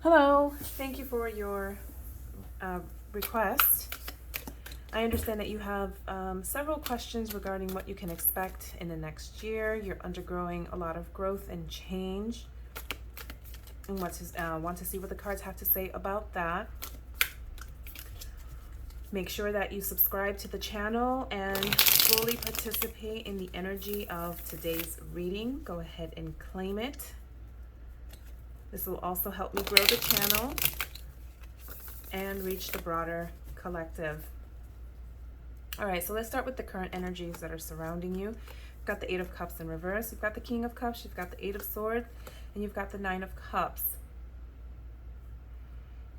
Hello, thank you for your uh, request. I understand that you have several questions regarding what you can expect in the next year. You're undergoing a lot of growth and change, and want to see what the cards have to say about that. Make sure that you subscribe to the channel and fully participate in the energy of today's reading. Go ahead and claim it. This will also help me grow the channel and reach the broader collective. All right, so let's start with the current energies that are surrounding you. You've got the Eight of Cups in reverse, you've got the King of Cups, you've got the Eight of Swords, and you've got the Nine of Cups.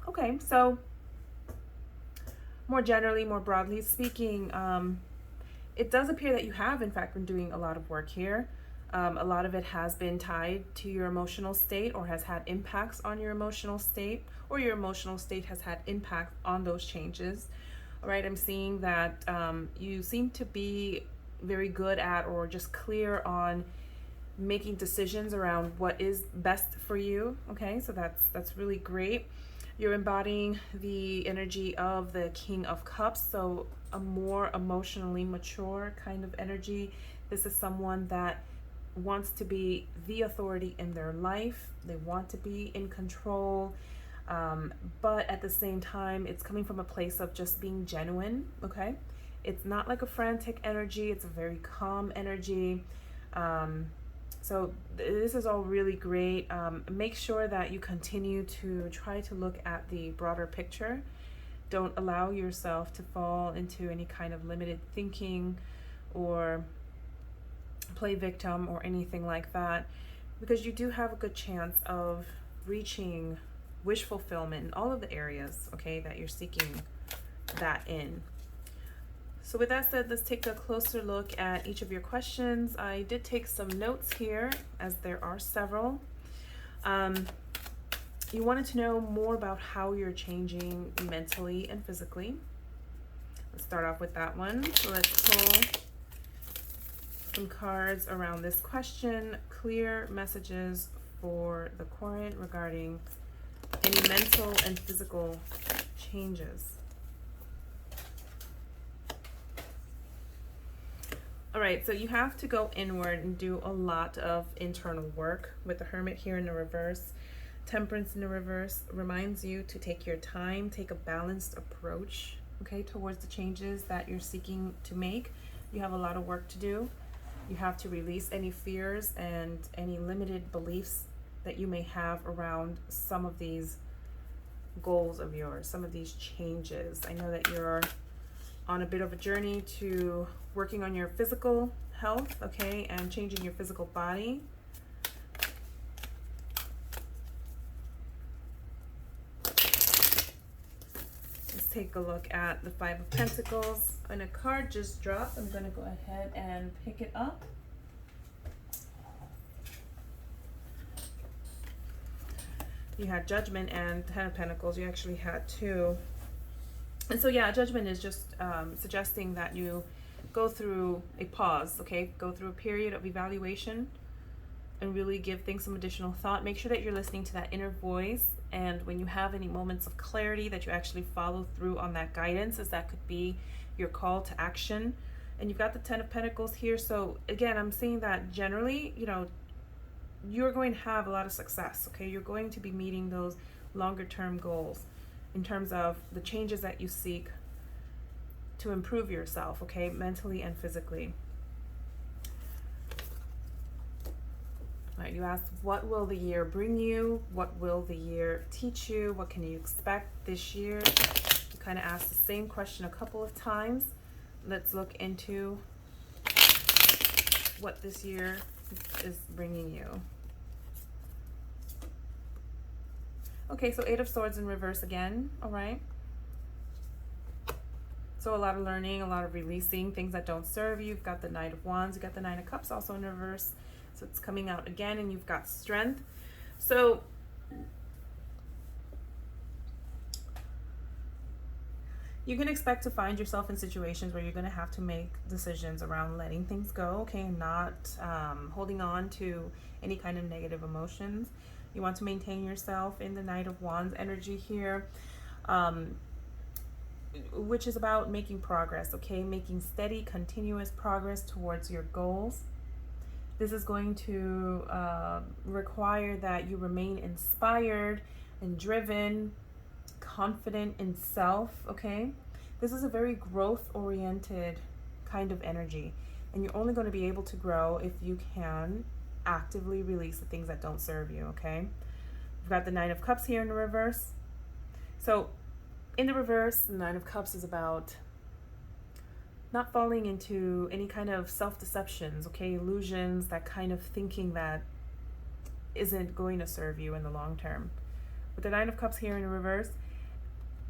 Okay, so more generally, more broadly speaking, it does appear that you have, in fact, been doing a lot of work here. A lot of it has been tied to your emotional state or has had impacts on your emotional state, or your emotional state has had impact on those changes. All right, I'm seeing that you seem to be very good at, or just clear on, making decisions around what is best for you. Okay, so that's really great. You're embodying the energy of the King of Cups, so a more emotionally mature kind of energy. This is someone that wants to be the authority in their life. They want to be in control, but at the same time, it's coming from a place of just being genuine. Okay, it's not like a frantic energy. It's a very calm energy. So this is all really great. Make sure that you continue to try to look at the broader picture. Don't allow yourself to fall into any kind of limited thinking or play victim or anything like that, because you do have a good chance of reaching wish fulfillment in all of the areas, okay, that you're seeking that in. So with that said, let's take a closer look at each of your questions. I did take some notes here, as there are several. You wanted to know more about how you're changing mentally and physically. Let's start off with that one. So let's pull some cards around this question. Clear messages for the current regarding any mental and physical changes. All right, so you have to go inward and do a lot of internal work with the Hermit here in the reverse. Temperance in the reverse reminds you to take your time, take a balanced approach, okay, towards the changes that you're seeking to make. You have a lot of work to do. You have to release any fears and any limited beliefs that you may have around some of these goals of yours, some of these changes. I know that you're on a bit of a journey to working on your physical health, okay, and changing your physical body. Let's take a look at the Five of Pentacles. And a card just dropped. I'm going to go ahead and pick it up. You had Judgment and Ten of Pentacles. You actually had two. And so, yeah, Judgment is just suggesting that you go through a pause, okay? Go through a period of evaluation and really give things some additional thought. Make sure that you're listening to that inner voice. And when you have any moments of clarity, that you actually follow through on that guidance, as that could be your call to action. And you've got the Ten of Pentacles here. So, again, I'm seeing that generally, you know, you're going to have a lot of success, okay? You're going to be meeting those longer term goals in terms of the changes that you seek to improve yourself, okay, mentally and physically. All right, you asked, what will the year bring you? What will the year teach you? What can you expect this year? You kind of asked the same question a couple of times. Let's look into what this year is bringing you. Okay, so Eight of Swords in reverse again, all right? So a lot of learning, a lot of releasing things that don't serve you. You've got the Knight of Wands, you've got the Nine of Cups also in reverse. So it's coming out again, and you've got Strength. So you can expect to find yourself in situations where you're going to have to make decisions around letting things go, okay, not holding on to any kind of negative emotions. You want to maintain yourself in the Knight of Wands energy here, um, which is about making progress, okay? Making steady, continuous progress towards your goals. This is going to require that you remain inspired and driven, confident in self, okay? This is a very growth-oriented kind of energy, and you're only going to be able to grow if you can actively release the things that don't serve you, okay? We've got the Nine of Cups here in the reverse. So in the reverse, the Nine of Cups is about not falling into any kind of self-deceptions, okay? Illusions, that kind of thinking that isn't going to serve you in the long term. With the Nine of Cups here in the reverse,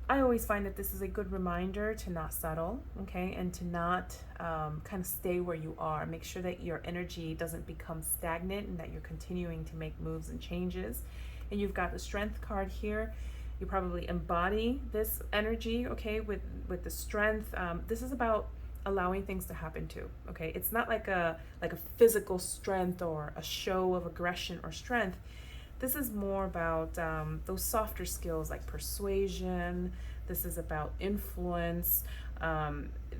I always find that this is a good reminder to not settle, okay? And to not kind of stay where you are. Make sure that your energy doesn't become stagnant and that you're continuing to make moves and changes. And you've got the Strength card here. You probably embody this energy, okay, with the strength. This is about allowing things to happen too, okay? It's not like a physical strength or a show of aggression or strength. This is more about those softer skills like persuasion. This is about influence.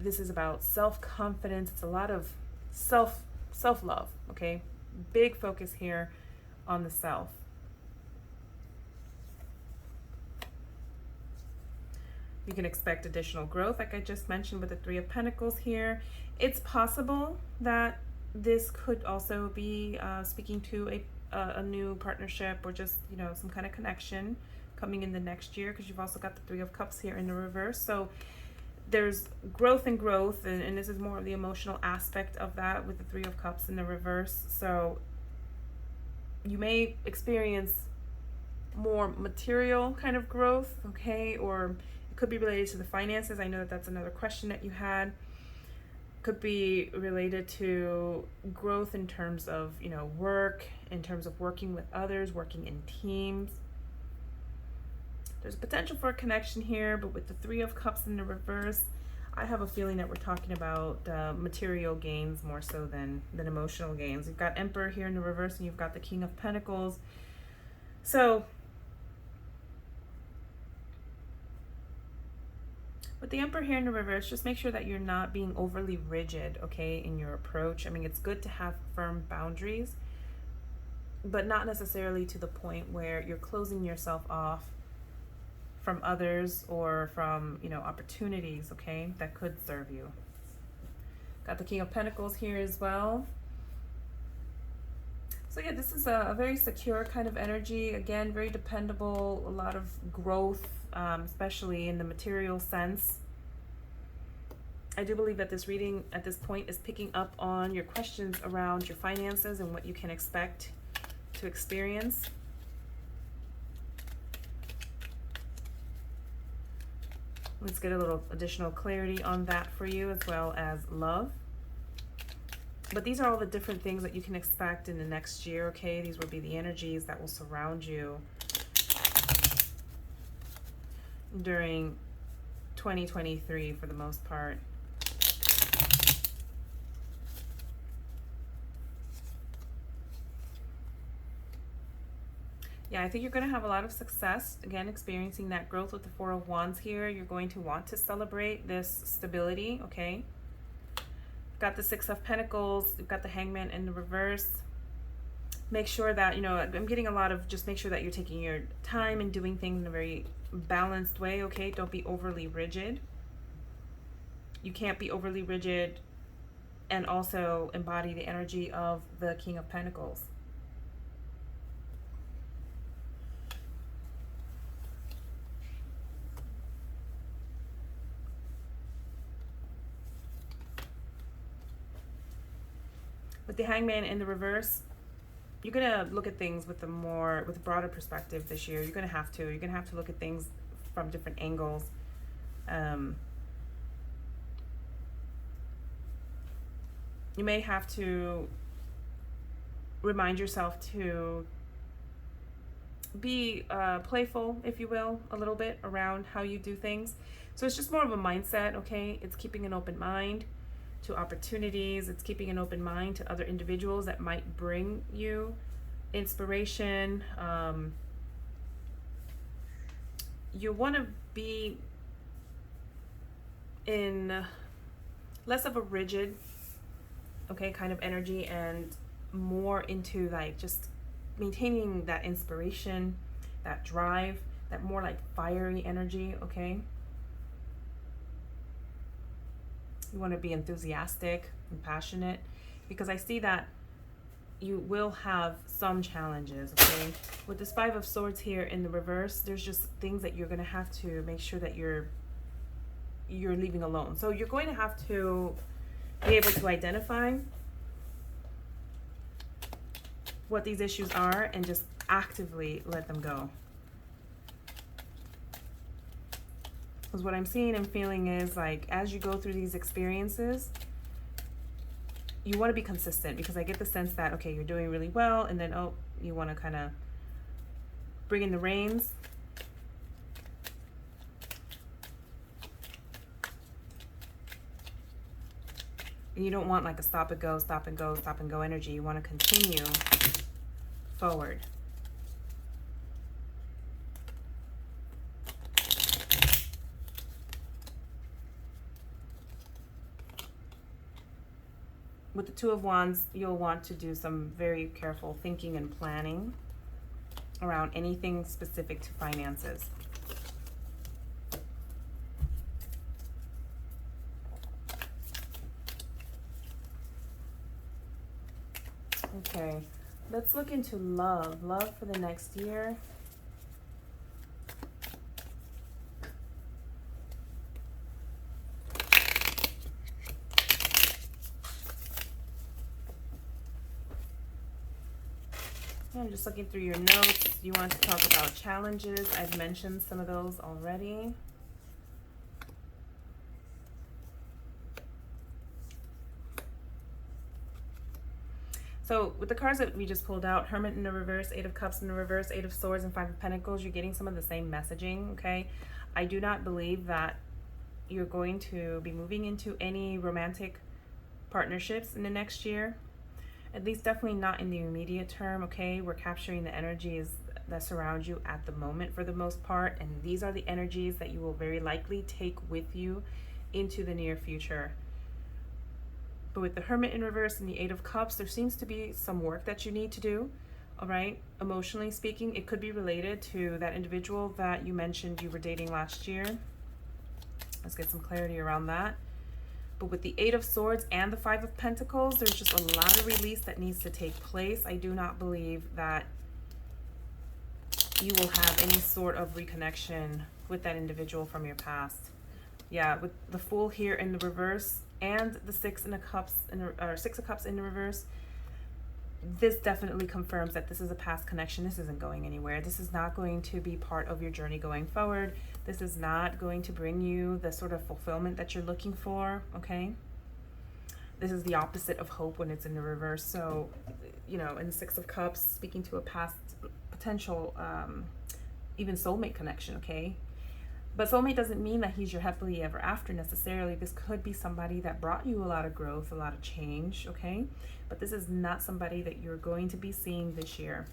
This is about self-confidence. It's a lot of self-love, okay? Big focus here on the self. You can expect additional growth, like I just mentioned with the Three of Pentacles here. It's possible that this could also be speaking to a new partnership or just, you know, some kind of connection coming in the next year, because you've also got the Three of Cups here in the reverse. So there's growth and this is more of the emotional aspect of that with the Three of Cups in the reverse. So you may experience more material kind of growth, okay, or could be related to the finances. I know that that's another question that you had. Could be related to growth in terms of, you know, work, in terms of working with others, working in teams. There's potential for a connection here, but with the Three of Cups in the reverse, I have a feeling that we're talking about material gains more so than emotional gains. You've got Emperor here in the reverse, and you've got the King of Pentacles. So with the Emperor here in the reverse, just make sure that you're not being overly rigid, okay, in your approach. I mean, it's good to have firm boundaries, but not necessarily to the point where you're closing yourself off from others or from, you know, opportunities, okay, that could serve you. Got the King of Pentacles here as well. So yeah, this is a very secure kind of energy. Again, very dependable, a lot of growth, especially in the material sense. I do believe that this reading at this point is picking up on your questions around your finances and what you can expect to experience. Let's get a little additional clarity on that for you, as well as love. But these are all the different things that you can expect in the next year, okay? These will be the energies that will surround you during 2023 for the most part. Yeah, I think you're going to have a lot of success, again, experiencing that growth with the Four of Wands here. You're going to want to celebrate this stability, okay? Got the Six of Pentacles, you've got the Hangman in the reverse. Make sure that, you know, I'm getting a lot of just make sure that you're taking your time and doing things in a very balanced way, okay? Don't be overly rigid. You can't be overly rigid and also embody the energy of the King of Pentacles. With the Hangman in the reverse, you're gonna look at things with a broader perspective this year. You're gonna have to look at things from different angles. You may have to remind yourself to be playful, if you will, a little bit around how you do things. So it's just more of a mindset, okay? It's keeping an open mind to opportunities. It's keeping an open mind to other individuals that might bring you inspiration. You want to be in less of a rigid, okay, kind of energy, and more into like just maintaining that inspiration, that drive, that more like fiery energy, okay? You want to be enthusiastic and passionate, because I see that you will have some challenges, okay? With this Five of Swords here in the reverse, there's just things that you're going to have to make sure that you're leaving alone. So you're going to have to be able to identify what these issues are and just actively let them go. Because what I'm seeing and feeling is like, as you go through these experiences, you want to be consistent, because I get the sense that, okay, you're doing really well, and then, oh, you want to kind of bring in the reins. And you don't want like a stop and go, stop and go, stop and go energy. You want to continue forward. With the Two of Wands, you'll want to do some very careful thinking and planning around anything specific to finances. Okay, let's look into love. Love for the next year. I'm just looking through your notes. You want to talk about challenges. I've mentioned some of those already. So with the cards that we just pulled out, Hermit in the reverse, Eight of Cups in the reverse, Eight of Swords, and Five of Pentacles, you're getting some of the same messaging, okay? I do not believe that you're going to be moving into any romantic partnerships in the next year. At least definitely not in the immediate term, okay? We're capturing the energies that surround you at the moment for the most part, and these are the energies that you will very likely take with you into the near future. But with the Hermit in reverse and the Eight of Cups, there seems to be some work that you need to do, all right? Emotionally speaking, it could be related to that individual that you mentioned you were dating last year. Let's get some clarity around that. But with the Eight of Swords and the Five of Pentacles, there's just a lot of release that needs to take place. I do not believe that you will have any sort of reconnection with that individual from your past. Yeah, with the Fool here in the reverse and the Six of Cups in the reverse, this definitely confirms that this is a past connection. This isn't going anywhere. This is not going to be part of your journey going forward. This is not going to bring you the sort of fulfillment that you're looking for, okay? This is the opposite of hope when it's in the reverse. So, you know, in the Six of Cups, speaking to a past potential, even soulmate connection, okay? But soulmate doesn't mean that he's your happily ever after necessarily. This could be somebody that brought you a lot of growth, a lot of change, okay? But this is not somebody that you're going to be seeing this year.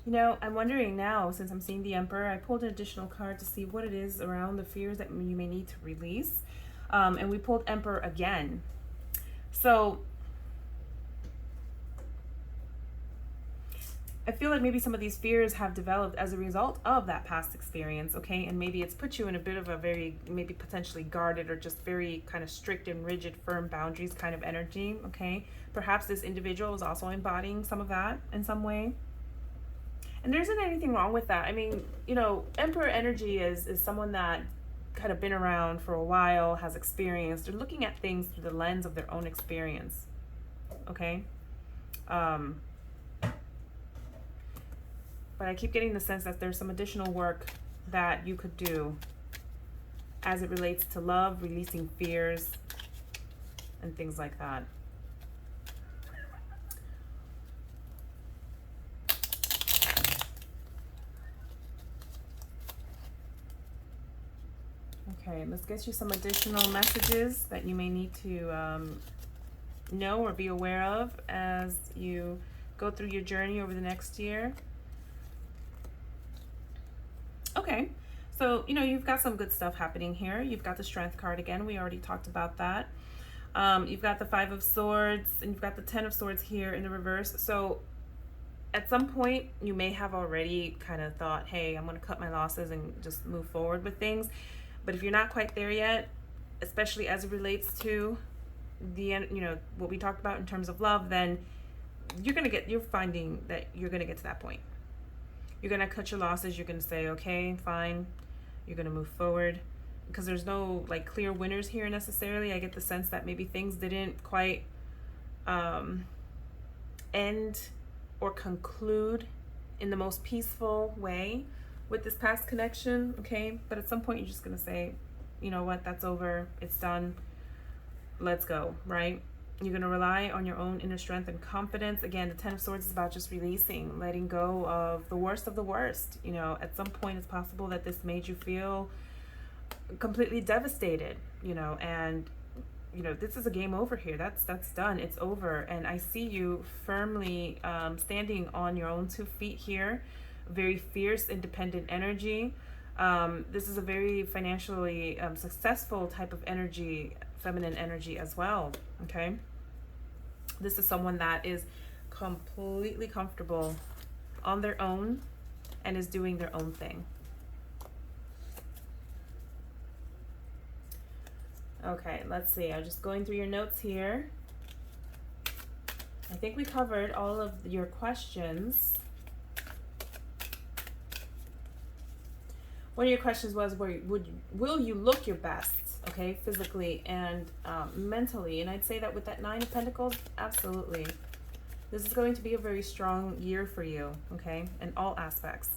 You know, I'm wondering now, since I'm seeing the Emperor, I pulled an additional card to see what it is around the fears that you may need to release. And we pulled Emperor again. So I feel like maybe some of these fears have developed as a result of that past experience, okay? And maybe it's put you in a bit of a very, maybe potentially guarded or just very kind of strict and rigid, firm boundaries kind of energy, okay? Perhaps this individual is also embodying some of that in some way. And there isn't anything wrong with that. I mean, you know, Emperor energy is someone that kind of been around for a while, has experience. They're looking at things through the lens of their own experience, okay? But I keep getting the sense that there's some additional work that you could do as it relates to love, releasing fears, and things like that. Okay, let's get you some additional messages that you may need to know or be aware of as you go through your journey over the next year. Okay, so you've got some good stuff happening here. You've got the Strength card again. We already talked about that. You've got the Five of Swords, and you've got the Ten of Swords here in the reverse. So at some point, you may have already kind of thought, hey, I'm going to cut my losses and just move forward with things. But if you're not quite there yet, especially as it relates to the, what we talked about in terms of love, then you're finding that you're going to get to that point. You're going to cut your losses. You're going to say, okay, fine. You're going to move forward, because there's no like clear winners here necessarily. I get the sense that maybe things didn't quite end or conclude in the most peaceful way with this past connection, okay? But at some point, you're just going to say, you know what, that's over. It's done. Let's go, right? You're going to rely on your own inner strength and confidence. Again, the Ten of Swords is about just releasing, letting go of the worst of the worst. At some point, it's possible that this made you feel completely devastated, and this is a game over here. That's done. It's over. And I see you firmly standing on your own 2 feet here. Very fierce, independent energy. This is a very financially successful type of energy, feminine energy as well. Okay. This is someone that is completely comfortable on their own and is doing their own thing. Okay, let's see. I'm just going through your notes here. I think we covered all of your questions. One of your questions was, will you look your best, okay, physically and mentally? And I'd say that with that Nine of Pentacles, absolutely. This is going to be a very strong year for you, okay, in all aspects.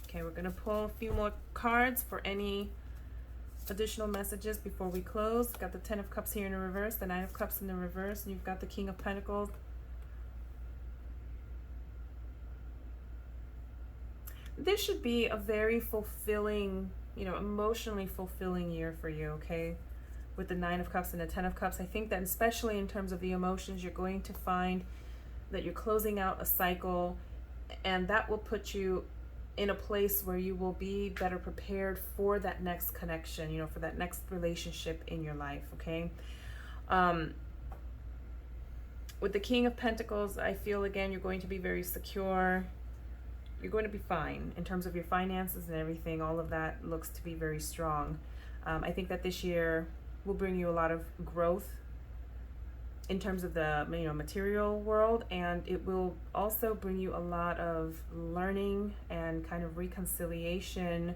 Okay, we're going to pull a few more cards for any additional messages before we close. We've got the Ten of Cups here in the reverse, the Nine of Cups in the reverse, and you've got the King of Pentacles. This should be a very fulfilling, emotionally fulfilling year for you, okay? With the Nine of Cups and the Ten of Cups, I think that especially in terms of the emotions, you're going to find that you're closing out a cycle, and that will put you in a place where you will be better prepared for that next connection, for that next relationship in your life, okay? With the King of Pentacles, I feel, again, you're going to be very secure. You're going to be fine in terms of your finances and everything. All of that looks to be very strong. I think that this year will bring you a lot of growth in terms of the material world, and it will also bring you a lot of learning and kind of reconciliation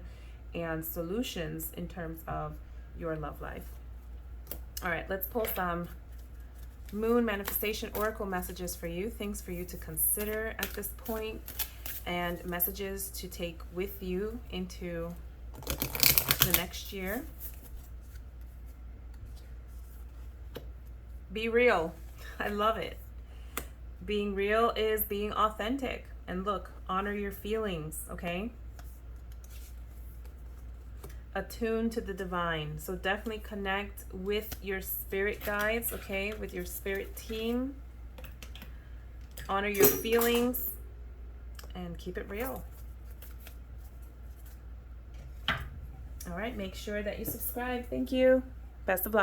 and solutions in terms of your love life. All right, let's pull some Moon Manifestation Oracle messages for you, things for you to consider at this point, and messages to take with you into the next year. Be real. I love it. Being real is being authentic. And look, honor your feelings, okay? Attune to the divine. So definitely connect with your spirit guides, okay? With your spirit team. Honor your feelings and keep it real. All right, make sure that you subscribe. Thank you. Best of luck.